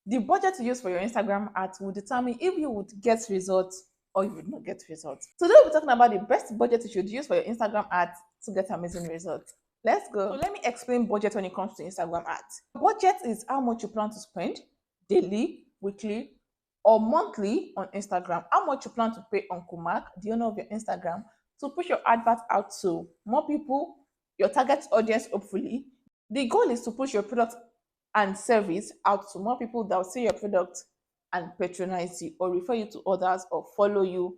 The budget you use for your Instagram ads will determine if you would get results or you would not get results. Today we'll be talking about the best budget you should use for your Instagram ads to get amazing results. Let's go. So let me explain budget when it comes to Instagram ads. Budget is how much you plan to spend daily, weekly, or monthly on Instagram. How much you plan to pay Uncle Mark, the owner of your Instagram, to push your advert out to more people, your target audience, hopefully. The goal is to push your product and service out to more people that will see your product and patronize you or refer you to others or follow you.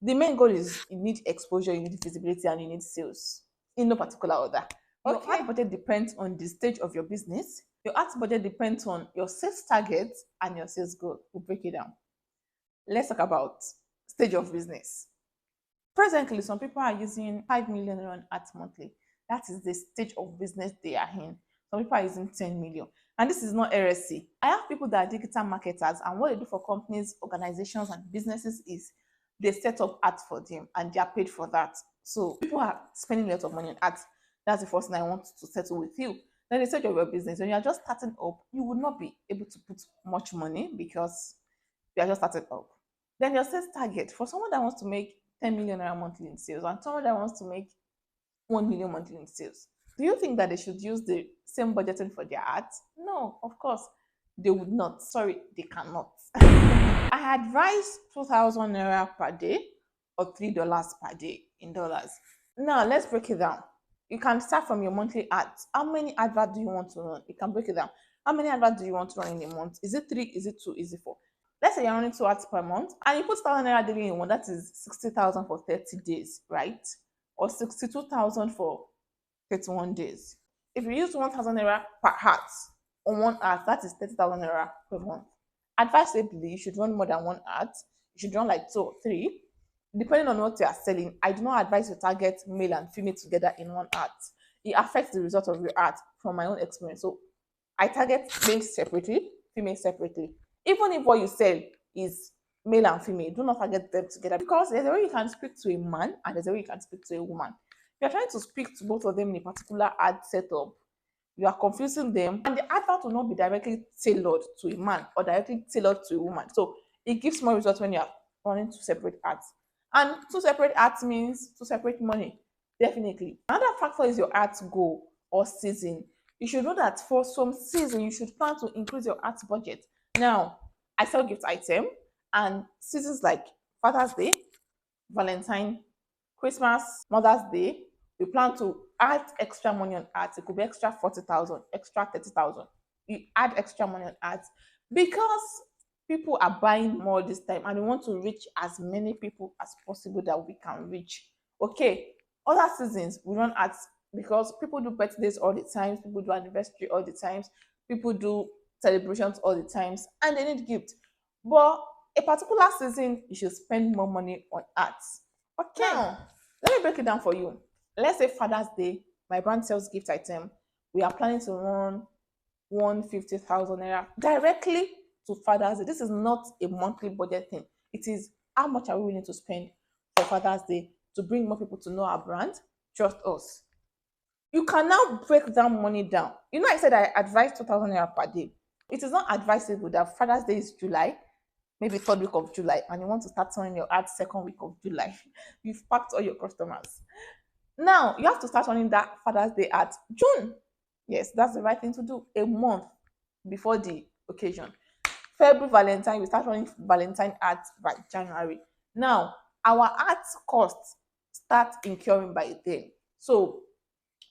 The main goal is you need exposure, you need visibility, and you need sales in no particular order. Your ad budget depends on the stage of your business. Your ad budget depends on your sales target and your sales goal. We'll break it down. Let's talk about stage of business. Presently, some people are using 5 million run ads monthly. That is the stage of business they are in. Some people are using 10 million. And this is not RSC. I have people that are digital marketers, and what they do for companies, organizations, and businesses is they set up ads for them and they are paid for that. So people are spending a lot of money on ads. That's the first thing I want to settle with you. Then the stage of your business, when you are just starting up, you will not be able to put much money because you are just starting up. Then your sales target for someone that wants to make 10 million naira monthly in sales and someone that wants to make 1 million monthly in sales. Do you think that they should use the same budgeting for their ads? No, of course, they would not. Sorry, they cannot. I advise 2,000 naira per day or $3 per day in dollars. Now, let's break it down. You can start from your monthly ads. How many adverts do you want to run? You can break it down. How many adverts do you want to run in a month? Is it 3? Is it 2? Is it 4? Let's say you're running 2 ads per month and you put 1,000 naira daily in one, that is 60,000 for 30 days, right? Or 62,000 for 31 days. If you use 1,000 naira per ad on one ad, that is 30,000 naira per month. Advisably, you should run more than one ad. You should run like 2 or 3, depending on what you are selling. I do not advise you target male and female together in one ad. It affects the result of your ad from my own experience. So I target male separately, female separately. Even if what you sell is male and female, do not target them together because there's a way you can speak to a man and there's a way you can speak to a woman. If you're trying to speak to both of them in a particular ad setup, you are confusing them, and the advert will not be directly tailored to a man or directly tailored to a woman. So it gives more results when you are running 2 separate ads. And 2 separate ads means 2 separate money, definitely. Another factor is your ads goal or season. You should know that for some season, you should plan to increase your ads budget. Now, I sell gift item, and seasons like Father's Day, Valentine, Christmas, Mother's Day, we plan to add extra money on ads. It could be extra 40,000, extra 30,000. You add extra money on ads because people are buying more this time and we want to reach as many people as possible that we can reach. Okay, other seasons we run ads because people do birthdays all the time, people do anniversary all the times, people do celebrations all the times, and they need gifts. But a particular season, you should spend more money on ads. Okay, now let me break it down for you. Let's say Father's Day, my brand sells gift item. We are planning to run 150,000 naira directly to Father's Day. This is not a monthly budget thing. It is how much are we willing to spend for Father's Day to bring more people to know our brand, trust us. You can now break that money down. You know, I said I advise 2,000 naira per day. It is not advisable that Father's Day is July, maybe 3rd week of July, and you want to start running your ads 2nd week of July. You've packed all your customers. Now you have to start running that Father's Day at June. Yes, that's the right thing to do. A month before the occasion. February Valentine, we start running Valentine ads by January. Now our ads costs start incurring by then. So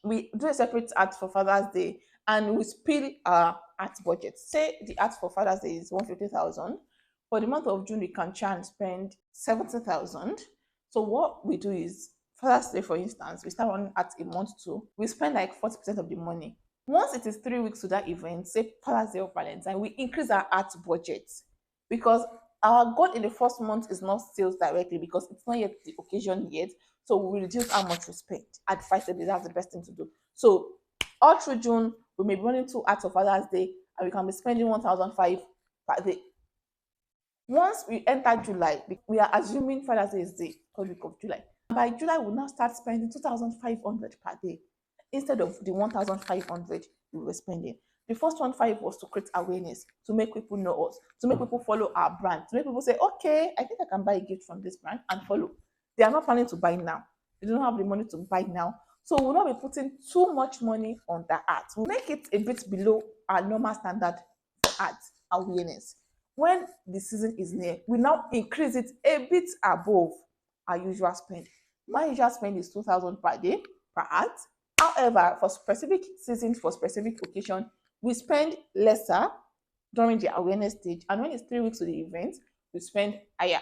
we do a separate ad for Father's Day and we spill our ads budget. Say the ads for Father's Day is 150,000. For the month of June, we can try and spend 70,000. So what we do is Father's Day, for instance, we start running at a month 2. We spend like 40% of the money. Once it is 3 weeks to that event, say Father's Day or Valentine, we increase our ads budget because our goal in the first month is not sales directly because it's not yet the occasion yet. So we reduce how much we spend. Advisably, that's the best thing to do. So all through June, we may be running 2 ads for Father's Day and we can be spending 1,500 per day. Once we enter July, we are assuming Father's Day is the 3rd week of July. By July, we'll now start spending 2,500 per day instead of the 1,500 we were spending. The first 1.5 was to create awareness, to make people know us, to make people follow our brand, to make people say, okay, I think I can buy a gift from this brand and follow. They are not planning to buy now. They don't have the money to buy now. So we'll not be putting too much money on the ads. We'll make it a bit below our normal standard for ads awareness. When the season is near, we now increase it a bit above our usual spend. My usual spend is 2,000 per day per ad. However, for specific seasons, for specific occasion, we spend lesser during the awareness stage. And when it's 3 weeks to the event, we spend higher.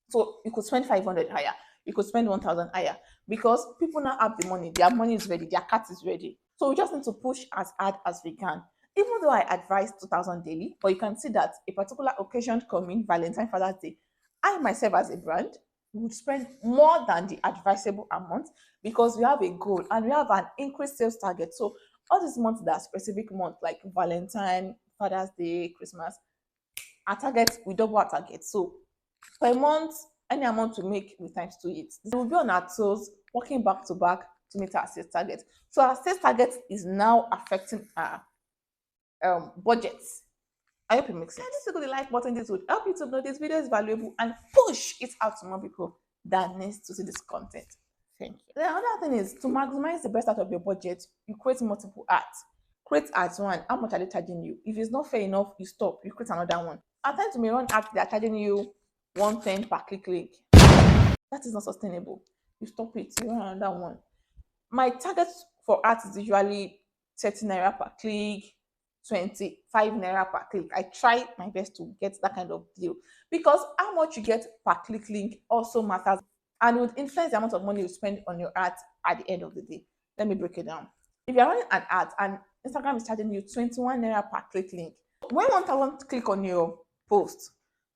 So you could spend 500 higher. You could spend 1,000 higher because people now have the money. Their money is ready. Their cart is ready. So we just need to push as hard as we can. Even though I advise 2,000 daily, but you can see that a particular occasion coming, Valentine, Father's Day, I myself as a brand would spend more than the advisable amount because we have a goal and we have an increased sales target. So all these months that are specific months like Valentine, Father's Day, Christmas, our target, we double our target. So per month, any amount to make, we times 2 it. We will be on our toes, working back to back to meet our sales target. So our sales target is now affecting our budgets. I hope it makes sense. Just click the like button. This would help you to know this video is valuable and push it out to more people that needs to see this content. Thank you. The other thing is to maximize the best out of your budget, you create multiple ads. Create ads one. How much are they charging you? If it's not fair enough, you stop. You create another one. At times you may run ads that are charging you 110 per click link. That is not sustainable. You stop it. You run another one. My target for ads is usually 30 naira per click, 25 naira per click. I try my best to get that kind of deal because how much you get per click link also matters and would influence the amount of money you spend on your ads at the end of the day. Let me break it down. If you're running an ad and Instagram is charging you 21 naira per click link, when 1,000 click on your post,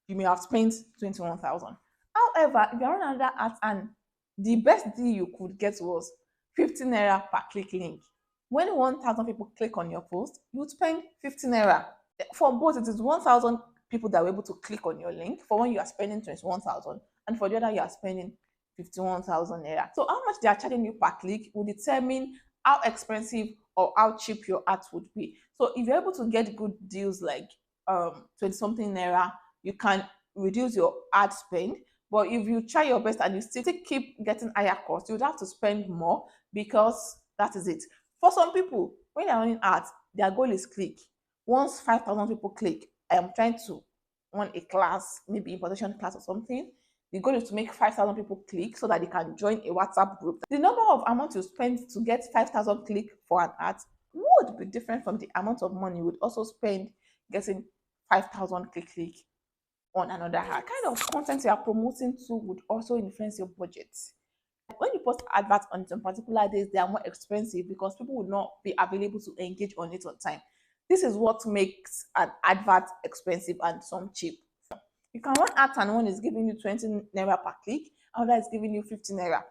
you may have spent 21,000. However, if you're running another ad and the best deal you could get was 50 naira per click link, when 1,000 people click on your post, you would spend 50 naira. For both, it is 1,000 people that were able to click on your link. For one, you are spending 21,000, and for the other, you are spending 51,000 naira. So, how much they are charging you per click will determine how expensive or how cheap your ads would be. So, if you're able to get good deals like 20 something naira, you can reduce your ad spend. But if you try your best and you still keep getting higher costs, you would have to spend more because that is it. For some people, when they're running ads, their goal is click. Once 5,000 people click, I am trying to run a class, maybe importation class or something. The goal is to make 5,000 people click so that they can join a WhatsApp group. The number of amount you spend to get 5,000 click for an ad would be different from the amount of money you would also spend getting 5,000 click on another ad. The kind of content you are promoting to would also influence your budget. When you post adverts on some particular days, they are more expensive because people will not be available to engage on it on time. This is what makes an advert expensive and some cheap. You can run ads and one is giving you 20 naira per click, another is giving you 50 naira.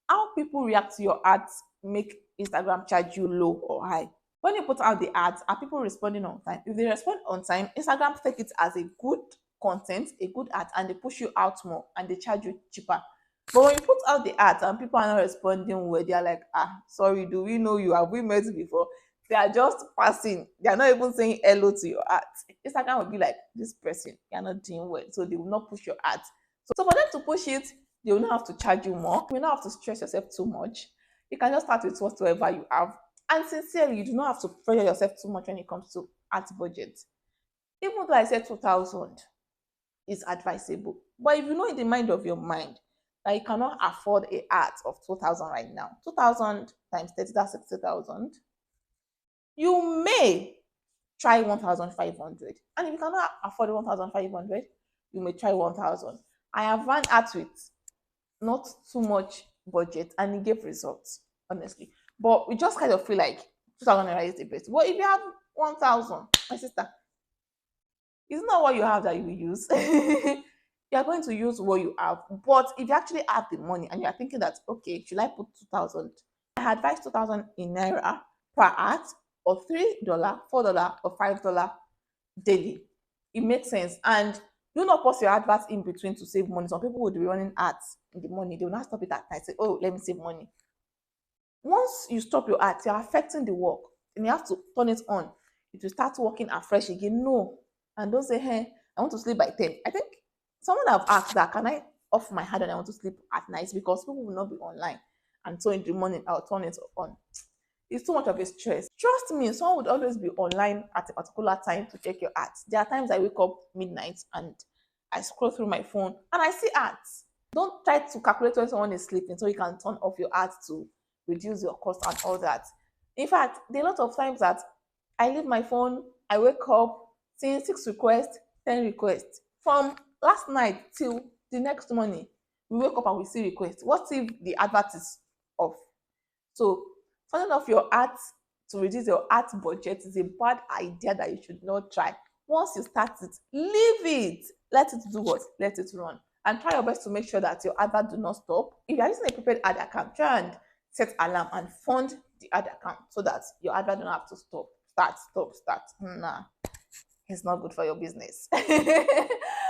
How people react to your ads make Instagram charge you low or high. When you put out the ads, are people responding on time? If they respond on time, Instagram take it as a good content, a good ad, and they push you out more and they charge you cheaper. But when you put out the ads and people are not responding well, they are like, sorry, do we know you? Have we met before? They are just passing. They are not even saying hello to your ads. Instagram will be like, this person, you are not doing well. So they will not push your ads. So for them to push it, they will not have to charge you more. You will not have to stress yourself too much. You can just start with whatever you have. And sincerely, you do not have to pressure yourself too much when it comes to ads budget. Even though I said 2,000 is advisable. But if you know in the mind of your mind that you cannot afford a ad of 2,000 right now, 2,000 times 30, that's 60,000, you may try 1,500. And if you cannot afford 1,500, you may try 1,000. I have run ads with not too much budget and it gave results, honestly. But we just kind of feel like 2,000 naira is the best. But if you have 1,000, my sister, it's not what you have that you will use. You are going to use what you have. But if you actually have the money and you are thinking that, okay, should I put 2,000? I advise 2,000 in naira per ad or $3, $4, or $5 daily. It makes sense. And do not post your adverts in between to save money. Some people would be running ads in the morning. They will not stop it at night. Say, oh, let me save money. Once you stop your ads, you're affecting the work. And you have to turn it on. it will start working afresh again. No. And don't say, hey, I want to sleep by 10. I think someone have asked that, can I off my hand and I want to sleep at night because people will not be online. And so in the morning, I'll turn it on. It's too much of a stress. Trust me, someone would always be online at a particular time to check your ads. There are times I wake up midnight and I scroll through my phone and I see ads. Don't try to calculate when someone is sleeping so you can turn off your ads to reduce your cost and all that. In fact, there are a lot of times that I leave my phone, I wake up, seeing 6 requests, 10 requests. From last night till the next morning, we wake up and we see requests. What if the advert is off? So turning off your ads to reduce your ad budget is a bad idea that you should not try. Once you start it, leave it. Let it do what? Let it run. And try your best to make sure that your advert do not stop. If you are using a prepaid ad account, try and set alarm and fund the ad account so that your advert don't have to stop. Start. Nah, it's not good for your business. I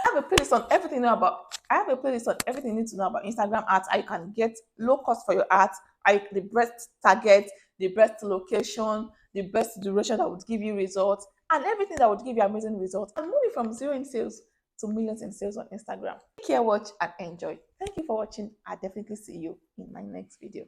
have a playlist on everything you know about. I have a playlist on everything you need to know about Instagram ads. How you can get low cost for your ads, the best target, the best location, the best duration that would give you results, and everything that would give you amazing results. And moving from zero in sales to millions in sales on Instagram. Take care, watch, and enjoy. Thank you for watching. I'll definitely see you in my next video.